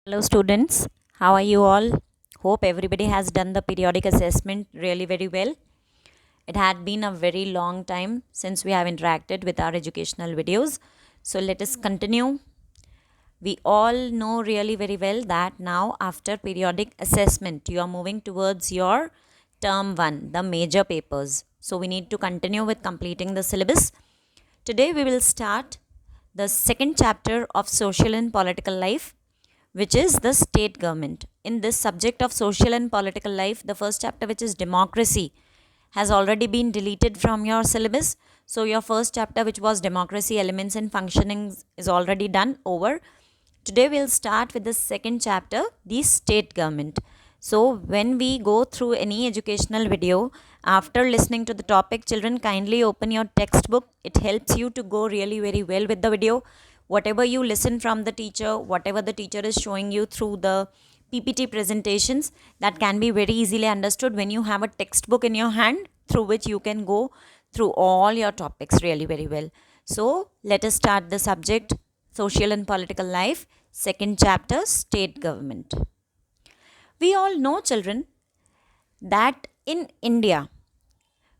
Hello, students. How are you all? Hope everybody has done the periodic assessment really very well. It had been a very long time since we have interacted with our educational videos. So, let us continue. We all know really very well that now, after periodic assessment, you are moving towards your term 1, the major papers. So, we need to continue with completing the syllabus. Today, we will start the second chapter of social and political life, which is the state government. In this subject of social and political life, the first chapter, which is democracy, has already been deleted from your syllabus. So, your first chapter, which was democracy, elements, and functioning, is already done over. Today, we'll start with the second chapter, the state government. So, when we go through any educational video, after listening to the topic, children, kindly open your textbook. It helps you to go really very well with the video. Whatever you listen from the teacher, whatever the teacher is showing you through the PPT presentations, that can be very easily understood when you have a textbook in your hand through which you can go through all your topics really very well. So, let us start the subject social and political life, second chapter, state government. We all know, children, that in India,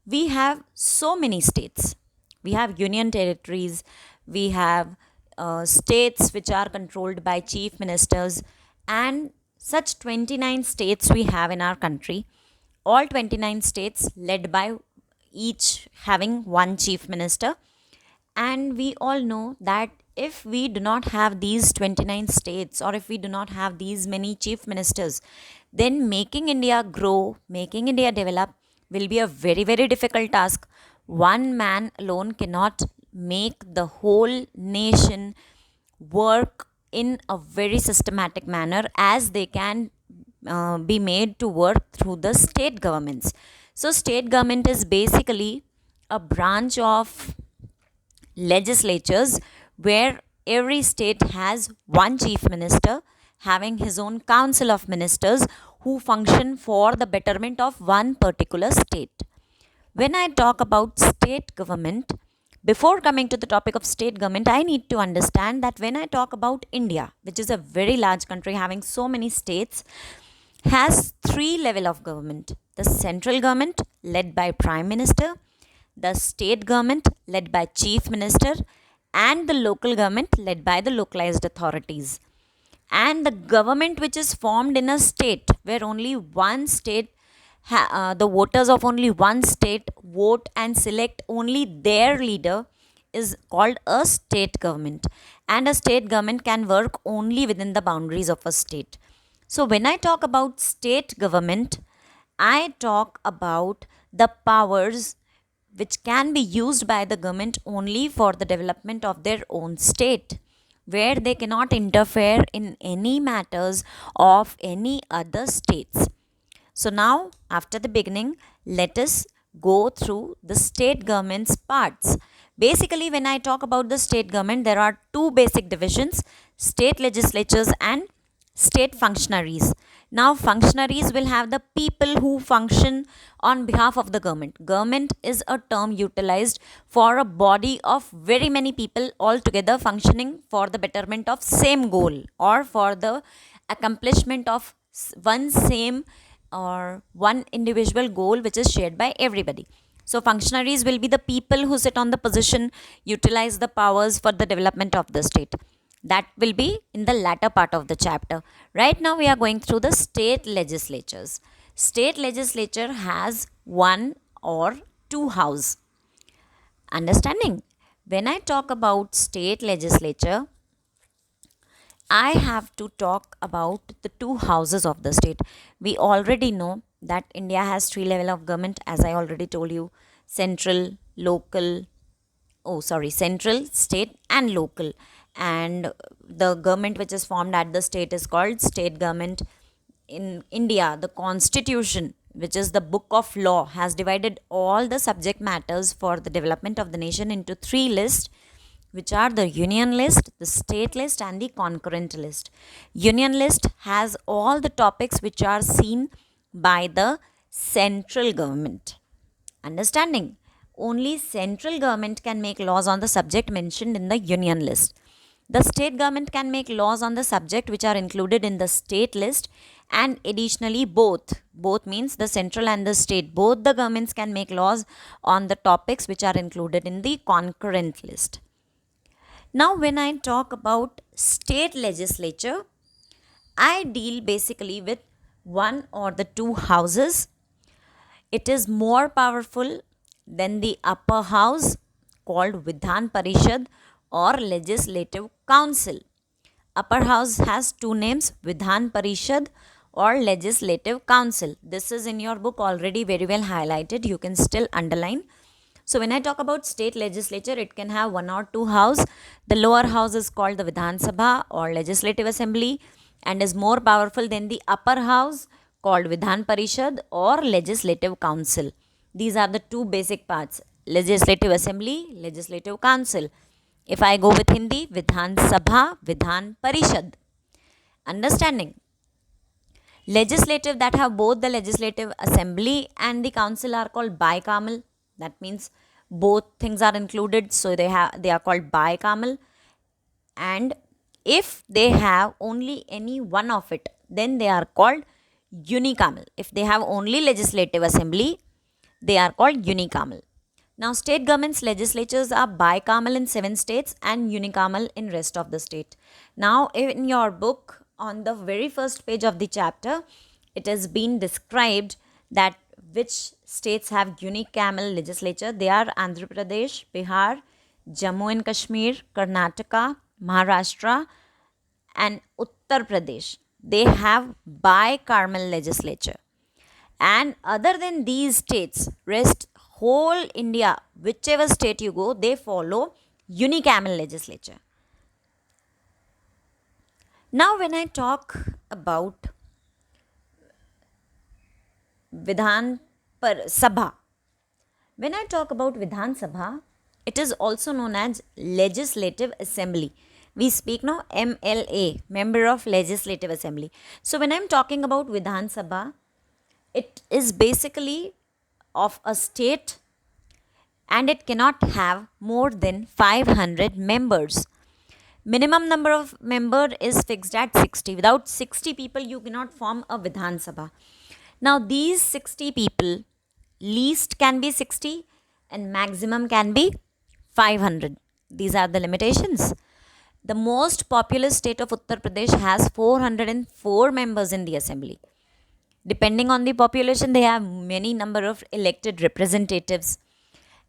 we have so many states. We have union territories, we have states which are controlled by chief ministers, and such 29 states we have in our country. All 29 states led by each having one chief minister. And we all know that if we do not have these 29 states, or if we do not have these many chief ministers, then making India grow, making India develop will be a very, very difficult task. One man alone cannot make the whole nation work in a very systematic manner as they can be made to work through the state governments. So, state government is basically a branch of legislatures where every state has one chief minister having his own council of ministers who function for the betterment of one particular state. When I talk about state government, before coming to the topic of state government, I need to understand that when I talk about India, which is a very large country having so many states, has three level of government: the central government led by prime minister, the state government led by chief minister, and the local government led by the localized authorities. And the government which is formed in a state where only one state the voters of only one state vote and select only their leader is called a state government. And a state government can work only within the boundaries of a state. So when I talk about state government, I talk about the powers which can be used by the government only for the development of their own state, where they cannot interfere in any matters of any other states. So now, after the beginning, let us go through the state government's parts. Basically, when I talk about the state government, there are two basic divisions: state legislatures and state functionaries. Now, functionaries will have the people who function on behalf of the government. Government is a term utilized for a body of very many people all together functioning for the betterment of same goal or for the accomplishment of one same or one individual goal which is shared by everybody. So, functionaries will be the people who sit on the position, utilize the powers for the development of the state. That will be in the latter part of the chapter. Right now, we are going through the state legislatures. State legislature has one or two houses. Understanding? When I talk about state legislature, I have to talk about the two houses of the state. We already know that India has three level of government, as I already told you: central, local, central, state, and local. And the government which is formed at the state is called state government. In India, the constitution, which is the book of law, has divided all the subject matters for the development of the nation into three lists, which are the union list, the state list, and the concurrent list. Union list has all the topics which are seen by the central government. Understanding? Only central government can make laws on the subject mentioned in the union list. The state government can make laws on the subject which are included in the state list, and additionally both means the central and the state, both the governments can make laws on the topics which are included in the concurrent list. Now when I talk about state legislature, I deal basically with one or the two houses. It is more powerful than the upper house called Vidhan Parishad or Legislative Council. Upper house has two names, Vidhan Parishad or Legislative Council. This is in your book already very well highlighted. You can still underline. So when I talk about state legislature, it can have one or two house. The lower house is called the Vidhan Sabha or Legislative Assembly and is more powerful than the upper house called Vidhan Parishad or Legislative Council. These are the two basic parts, Legislative Assembly, Legislative Council. If I go with Hindi, Vidhan Sabha, Vidhan Parishad. Understanding? Legislative that have both the Legislative Assembly and the Council are called bicameral. That means both things are included, so they are called bicameral. And if they have only any one of it, then they are called unicameral. If they have only Legislative Assembly, they are called unicameral. Now state governments legislatures are bicameral in 7 states and unicameral in rest of the state. Now in your book, on the very first page of the chapter, it has been described that which states have unicameral legislature. They are Andhra Pradesh, Bihar, Jammu and Kashmir, Karnataka, Maharashtra and Uttar Pradesh. They have bicameral legislature. And other than these states, rest whole India, whichever state you go, they follow unicameral legislature. Now when I talk about Vidhan Sabha, when I talk about Vidhan Sabha, it is also known as Legislative Assembly. We speak now MLA, Member of Legislative Assembly. So when I am talking about Vidhan Sabha, it is basically of a state and it cannot have more than 500 members. Minimum number of member is fixed at 60. Without 60 people, you cannot form a Vidhan Sabha. Now these 60 people, least can be 60 and maximum can be 500. These are the limitations. The most populous state of Uttar Pradesh has 404 members in the assembly. Depending on the population, they have many number of elected representatives.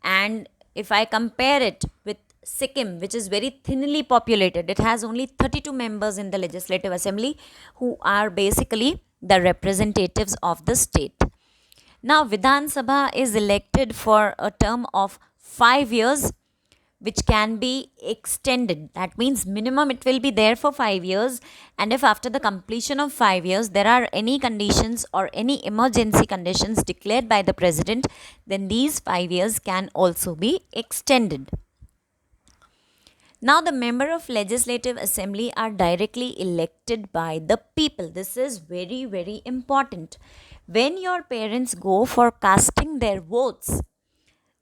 And if I compare it with Sikkim, which is very thinly populated, it has only 32 members in the Legislative Assembly who are basically the representatives of the state. Now, Vidhan Sabha is elected for a term of 5 years, which can be extended. That means minimum it will be there for 5 years, and if after the completion of 5 years there are any conditions or any emergency conditions declared by the president, then these 5 years can also be extended. Now the member of Legislative Assembly are directly elected by the people. This is very, very important. When your parents go for casting their votes,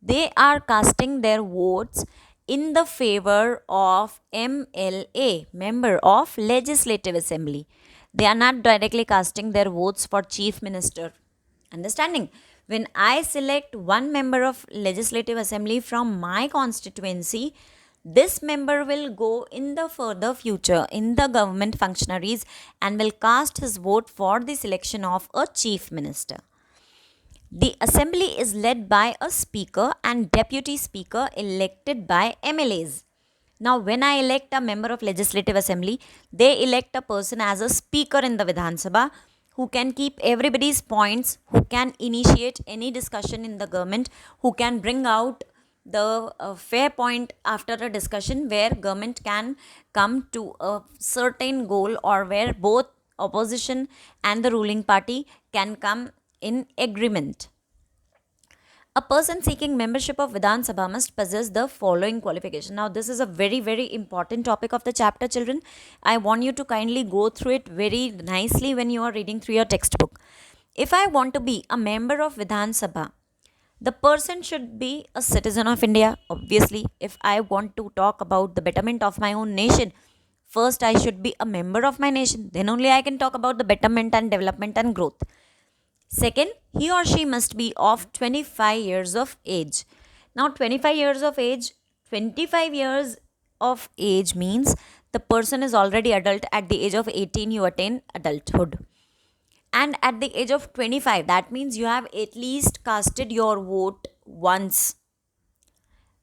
they are casting their votes in the favor of MLA, Member of Legislative Assembly. They are not directly casting their votes for Chief Minister. Understanding? When I select one member of Legislative Assembly from my constituency, this member will go in the further future in the government functionaries and will cast his vote for the selection of a Chief Minister. The assembly is led by a speaker and deputy speaker elected by MLAs. Now, when I elect a member of Legislative Assembly, they elect a person as a speaker in the Vidhan Sabha who can keep everybody's points, who can initiate any discussion in the government, who can bring out the fair point after a discussion where government can come to a certain goal or where both opposition and the ruling party can come in agreement. A person seeking membership of Vidhan Sabha must possess the following qualification. Now, this is a very, very important topic of the chapter, children. I want you to kindly go through it very nicely when you are reading through your textbook. If I want to be a member of Vidhan Sabha, the person should be a citizen of India. Obviously, if I want to talk about the betterment of my own nation, First, I should be a member of my nation. Then only I can talk about the betterment and development and growth. Second, he or she must be of 25 years of age. Now, 25 years of age, 25 years of age means the person is already adult. At the age of 18, you attain adulthood. And at the age of 25, that means you have at least casted your vote once.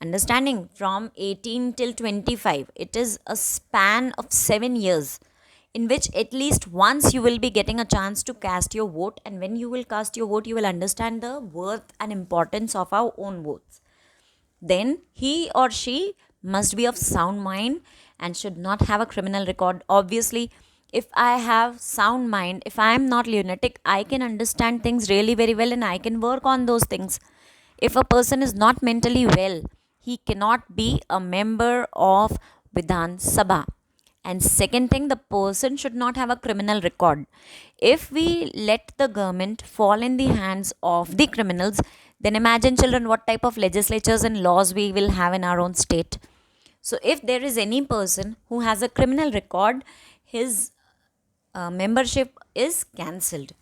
Understanding, from 18 till 25, it is a span of 7 years in which at least once you will be getting a chance to cast your vote. And when you will cast your vote, you will understand the worth and importance of our own votes. Then he or she must be of sound mind and should not have a criminal record. Obviously, if I have sound mind, if I am not lunatic, I can understand things really very well and I can work on those things. If a person is not mentally well, he cannot be a member of Vidhan Sabha. And second thing, the person should not have a criminal record. If we let the government fall in the hands of the criminals, then imagine, children, what type of legislatures and laws we will have in our own state. So if there is any person who has a criminal record, his membership is cancelled.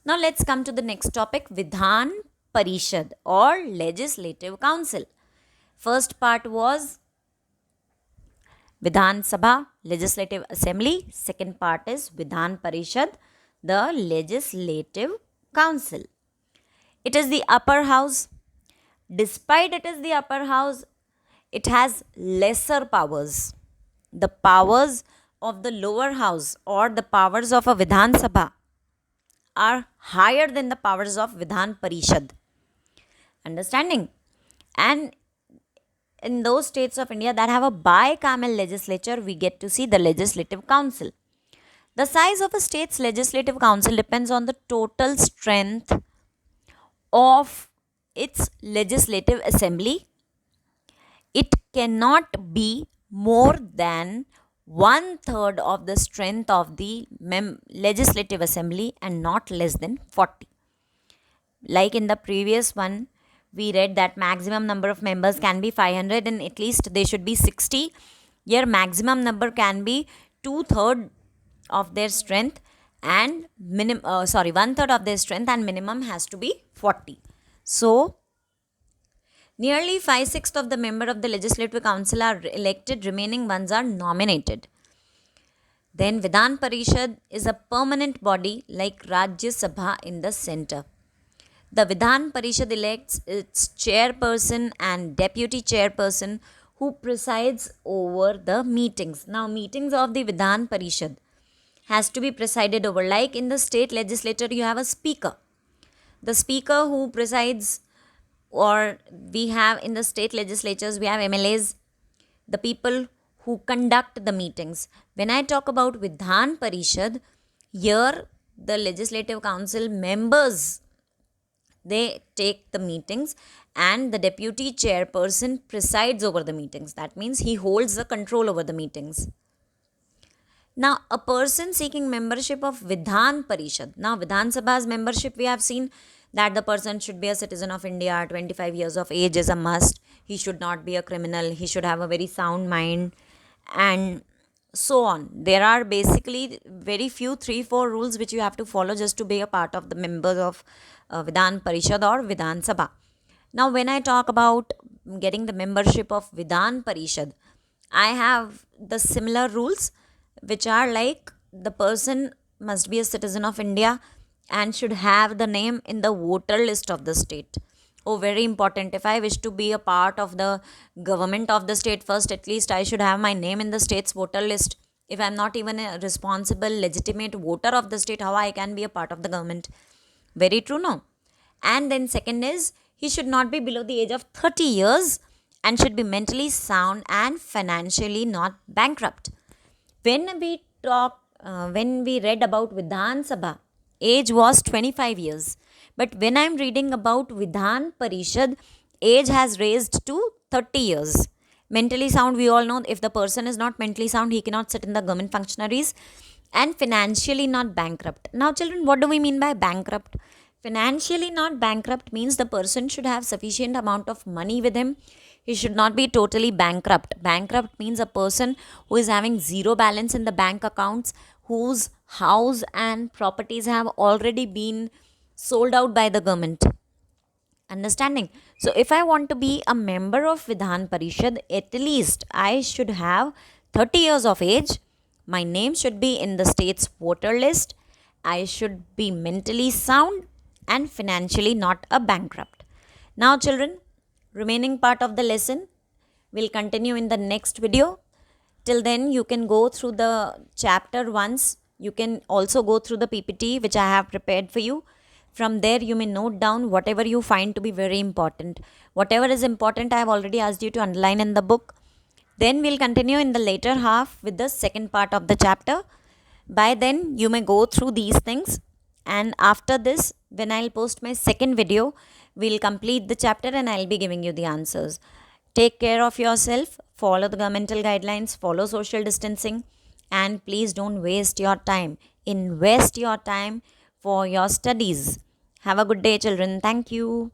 Now let's come to the next topic, Vidhan Parishad or Legislative Council. First part was Vidhan Sabha, Legislative Assembly. Second part is Vidhan Parishad, the Legislative Council. It is the upper house. Despite it is the upper house, it has lesser powers. The powers of the lower house or the powers of a Vidhan Sabha are higher than the powers of Vidhan Parishad. Understanding? And in those states of India that have a bicameral legislature, we get to see the Legislative Council. The size of a state's Legislative Council depends on the total strength of its Legislative Assembly. It cannot be more than 1/3 of the strength of the Legislative Assembly and not less than 40. Like in the previous one, we read that maximum number of members can be 500 and at least they should be 60. Here maximum number can be 2/3 of their strength and 1/3 of their strength and minimum has to be 40. So nearly 5/6 of the member of the Legislative Council are elected, remaining ones are nominated. Then Vidhan Parishad is a permanent body like Rajya Sabha in the center. The Vidhan Parishad elects its chairperson and deputy chairperson who presides over the meetings. Now, meetings of the Vidhan Parishad has to be presided over. Like in the state legislature, you have a speaker. The speaker who presides, or we have in the state legislatures, we have MLAs, the people who conduct the meetings. When I talk about Vidhan Parishad, here the Legislative Council members, they take the meetings and the deputy chairperson presides over the meetings. That means he holds the control over the meetings. Now, a person seeking membership of Vidhan Parishad. Now, Vidhan Sabha's membership, we have seen that the person should be a citizen of India, 25 years of age is a must. He should not be a criminal. He should have a very sound mind and so on. There are basically very few 3-4 rules which you have to follow just to be a part of the members of Vidhan Parishad or Vidhan Sabha. Now, when I talk about getting the membership of Vidhan Parishad, I have the similar rules which are like the person must be a citizen of India and should have the name in the voter list of the state. Oh, very important. If I wish to be a part of the government of the state, first at least I should have my name in the state's voter list. If I am not even a responsible, legitimate voter of the state, how I can be a part of the government? Very true, no? And then second is, he should not be below the age of 30 years and should be mentally sound and financially not bankrupt. When we read about Vidhan Sabha, age was 25 years. But when I am reading about Vidhan Parishad, age has raised to 30 years. Mentally sound, we all know, if the person is not mentally sound, he cannot sit in the government functionaries. And financially not bankrupt. Now, children, what do we mean by bankrupt? Financially not bankrupt means the person should have sufficient amount of money with him He should not be totally bankrupt. Bankrupt means a person who is having zero balance in the bank accounts, whose house and properties have already been sold out by the government. Understanding? So, if I want to be a member of Vidhan Parishad, at least I should have 30 years of age. My name should be in the state's voter list. I should be mentally sound and financially not a bankrupt. Now, children, remaining part of the lesson will continue in the next video. Till then, you can go through the chapter once. You can also go through the PPT which I have prepared for you. From there, you may note down whatever you find to be very important. Whatever is important, I have already asked you to underline in the book. Then we'll continue in the later half with the second part of the chapter. By then, you may go through these things. And after this, when I'll post my second video, we'll complete the chapter and I'll be giving you the answers. Take care of yourself, follow the governmental guidelines, follow social distancing, and please don't waste your time. Invest your time for your studies. Have a good day, children. Thank you.